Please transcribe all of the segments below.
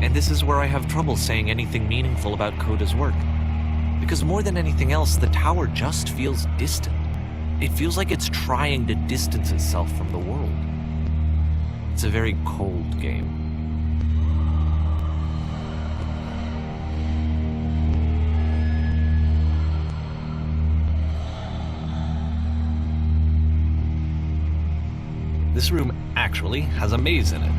And this is where I have trouble saying anything meaningful about Coda's work. Because more than anything else, the tower just feels distant. It feels like it's trying to distance itself from the world. It's a very cold game. This room actually has a maze in it.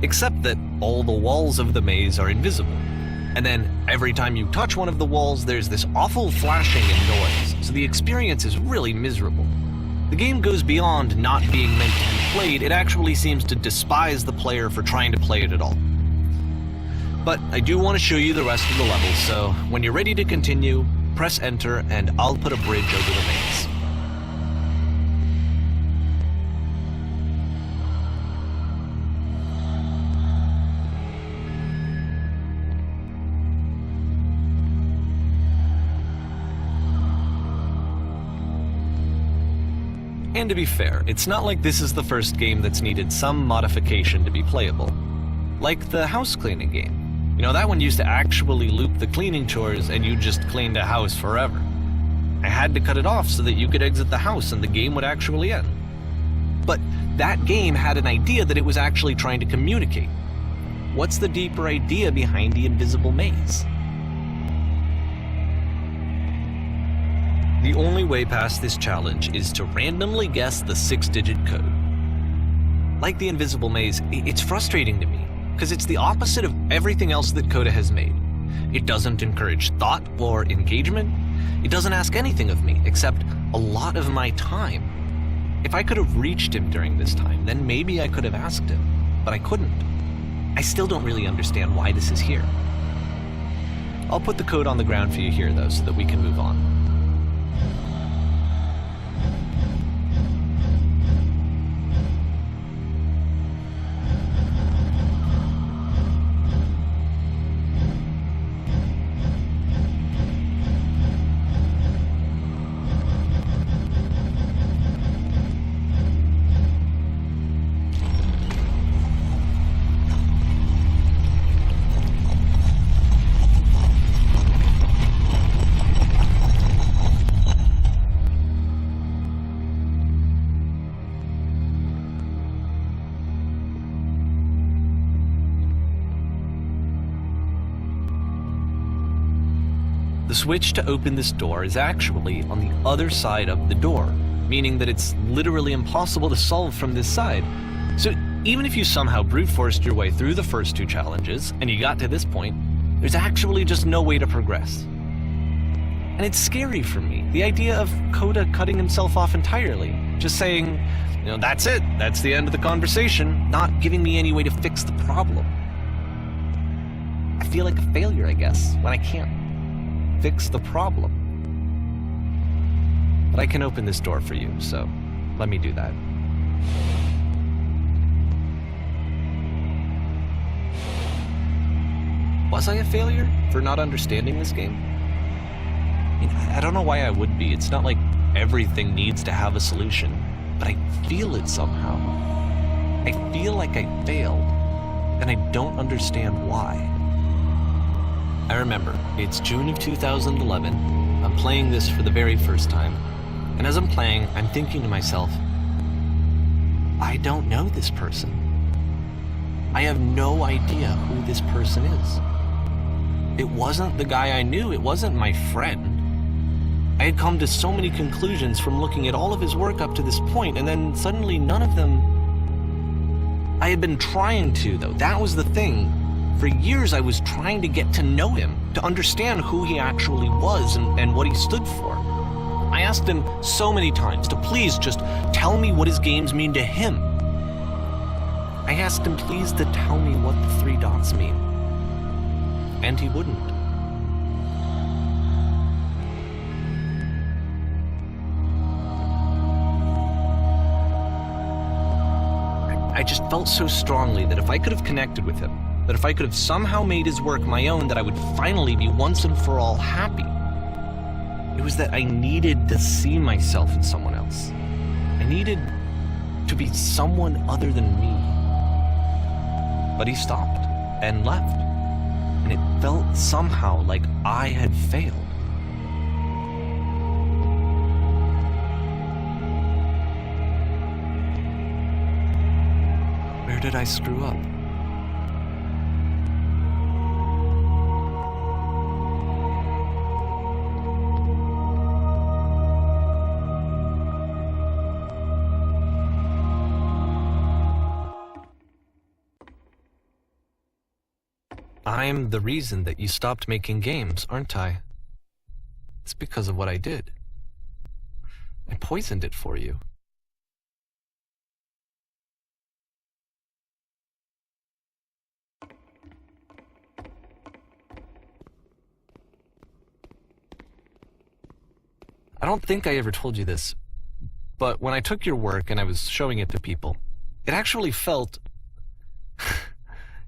Except that all the walls of the maze are invisible. And then every time you touch one of the walls, there's this awful flashing and noise, so the experience is really miserable. The game goes beyond not being meant to be played, it actually seems to despise the player for trying to play it at all. But I do want to show you the rest of the levels, so when you're ready to continue, press enter and I'll put a bridge over the maze. And to be fair, it's not like this is the first game that's needed some modification to be playable. Like the house cleaning game. You know, that one used to actually loop the cleaning chores and you just cleaned a house forever. I had to cut it off so that you could exit the house and the game would actually end. But that game had an idea that it was actually trying to communicate. What's the deeper idea behind the invisible maze? The only way past this challenge is to randomly guess the 6-digit code. Like the invisible maze, it's frustrating to me, because it's the opposite of everything else that Coda has made. It doesn't encourage thought or engagement. It doesn't ask anything of me, except a lot of my time. If I could have reached him during this time, then maybe I could have asked him, but I couldn't. I still don't really understand why this is here. I'll put the code on the ground for you here, though, so that we can move on. The switch to open this door is actually on the other side of the door, meaning that it's literally impossible to solve from this side. So even if you somehow brute forced your way through the first 2 challenges, and you got to this point, there's actually just no way to progress. And it's scary for me, the idea of Coda cutting himself off entirely, just saying, you know, that's it, that's the end of the conversation, not giving me any way to fix the problem. I feel like a failure, I guess, when I can't fix the problem. But I can open this door for you, so let me do that. Was I a failure for not understanding this game? I mean, I don't know why I would be. It's not like everything needs to have a solution, but I feel it somehow. I feel like I failed, and I don't understand why. I remember, it's June of 2011, I'm playing this for the very first time, and as I'm playing, I'm thinking to myself, I don't know this person. I have no idea who this person is. It wasn't the guy I knew, it wasn't my friend. I had come to so many conclusions from looking at all of his work up to this point, and then suddenly none of them... I had been trying to, though, that was the thing. For years I was trying to get to know him, to understand who he actually was and what he stood for. I asked him so many times to please just tell me what his games mean to him. I asked him please to tell me what the 3 dots mean. And he wouldn't. I just felt so strongly that if I could have connected with him, that if I could have somehow made his work my own, that I would finally be once and for all happy. It was that I needed to see myself in someone else. I needed to be someone other than me. But he stopped and left, and it felt somehow like I had failed. Where did I screw up? I'm the reason that you stopped making games, aren't I? It's because of what I did. I poisoned it for you. I don't think I ever told you this, but when I took your work and I was showing it to people, it actually felt...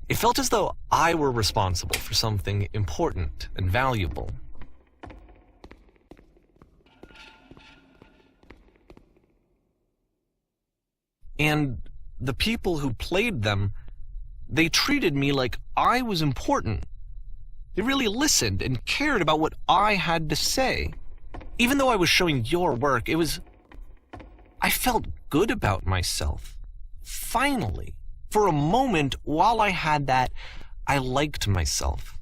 It felt as though I were responsible for something important and valuable. And the people who played them, they treated me like I was important. They really listened and cared about what I had to say. Even though I was showing your work, I felt good about myself. Finally. For a moment, while I had that, I liked myself.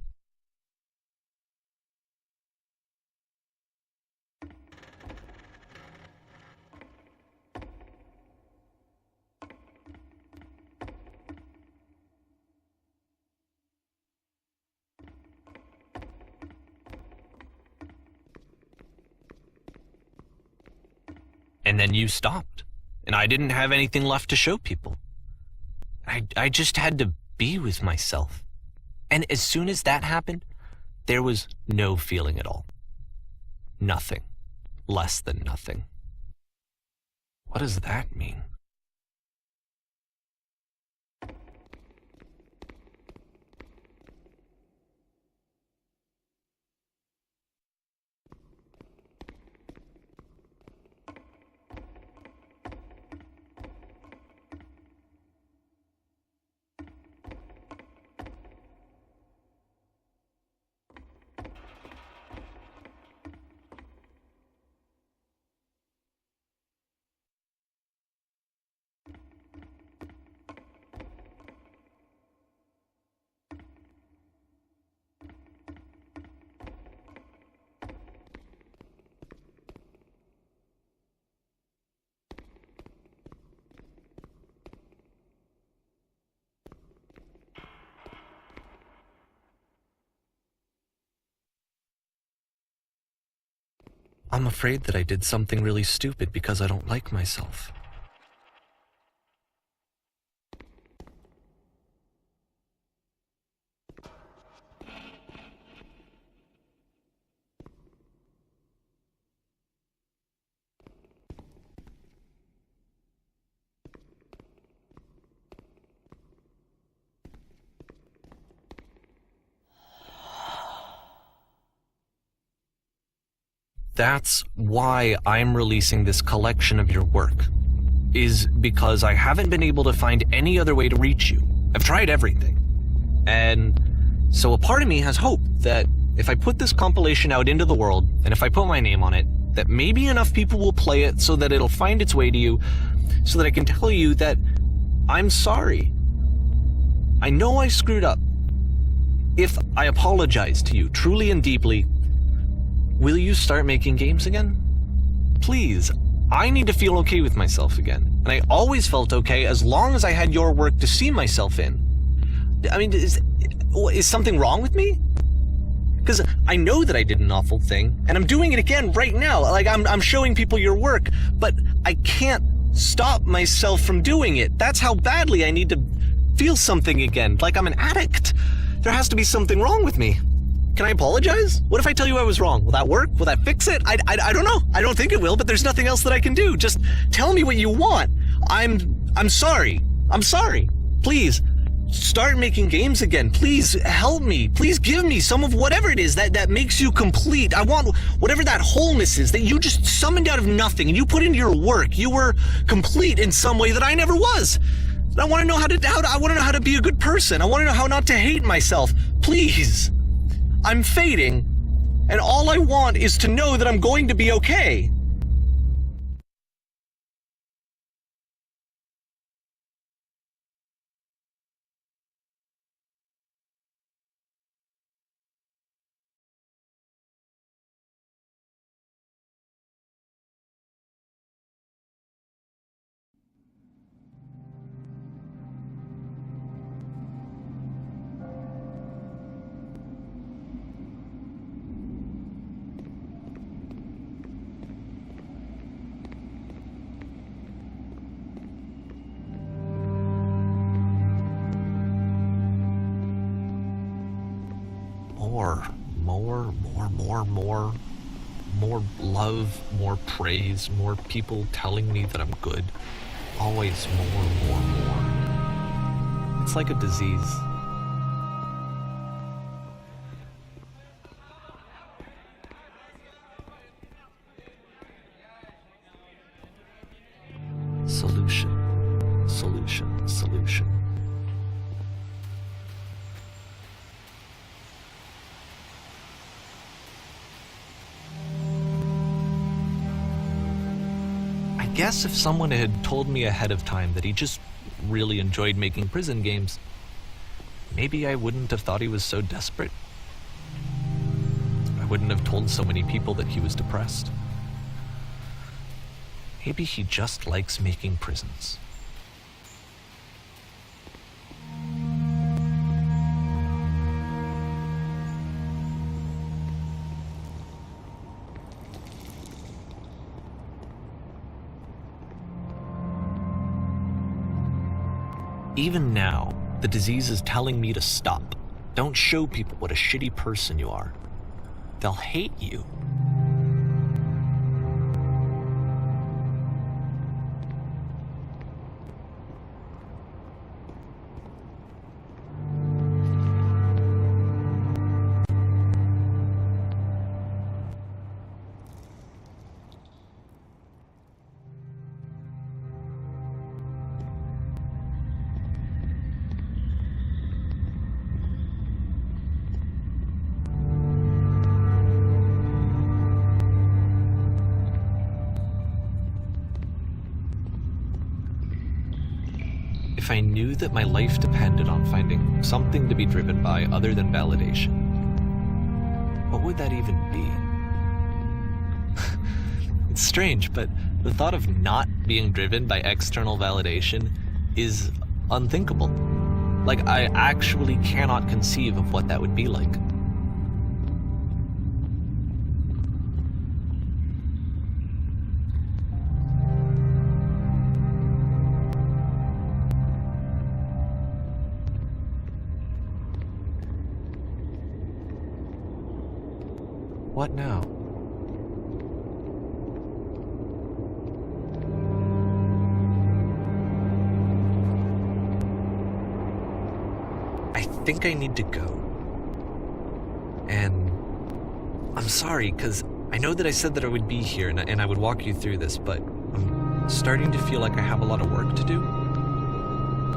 And then you stopped, and I didn't have anything left to show people. I just had to be with myself. And as soon as that happened, there was no feeling at all. Nothing. Less than nothing. What does that mean? I'm afraid that I did something really stupid because I don't like myself. That's why I'm releasing this collection of your work, is because I haven't been able to find any other way to reach you. I've tried everything. And so a part of me has hope that if I put this compilation out into the world, and if I put my name on it, that maybe enough people will play it so that it'll find its way to you, so that I can tell you that I'm sorry. I know I screwed up. If I apologize to you truly and deeply, will you start making games again? Please, I need to feel okay with myself again. And I always felt okay as long as I had your work to see myself in. I mean, is something wrong with me? Because I know that I did an awful thing, and I'm doing it again right now. Like, I'm showing people your work, but I can't stop myself from doing it. That's how badly I need to feel something again, like I'm an addict. There has to be something wrong with me. Can I apologize? What if I tell you I was wrong? Will that work? Will that fix it? I don't know. I don't think it will, but there's nothing else that I can do. Just tell me what you want. I'm sorry. I'm sorry. Please, start making games again. Please help me. Please give me some of whatever it is that makes you complete. I want whatever that wholeness is that you just summoned out of nothing and you put into your work. You were complete in some way that I never was. I want to know I want to know how to be a good person. I want to know how not to hate myself. Please. I'm fading, and all I want is to know that I'm going to be okay. More love, more praise, more people telling me that I'm good. Always more. It's like a disease. Solution. I guess if someone had told me ahead of time that he just really enjoyed making prison games, maybe I wouldn't have thought he was so desperate. I wouldn't have told so many people that he was depressed. Maybe he just likes making prisons. Even now, the disease is telling me to stop. Don't show people what a shitty person you are. They'll hate you. If I knew that my life depended on finding something to be driven by other than validation, what would that even be? It's strange, but the thought of not being driven by external validation is unthinkable. Like, I actually cannot conceive of what that would be like. What now? I think I need to go. And I'm sorry, because I know that I said that I would be here and I would walk you through this, but I'm starting to feel like I have a lot of work to do.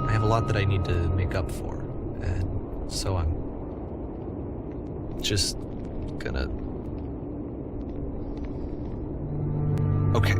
I have a lot that I need to make up for, and so I'm just gonna... Okay.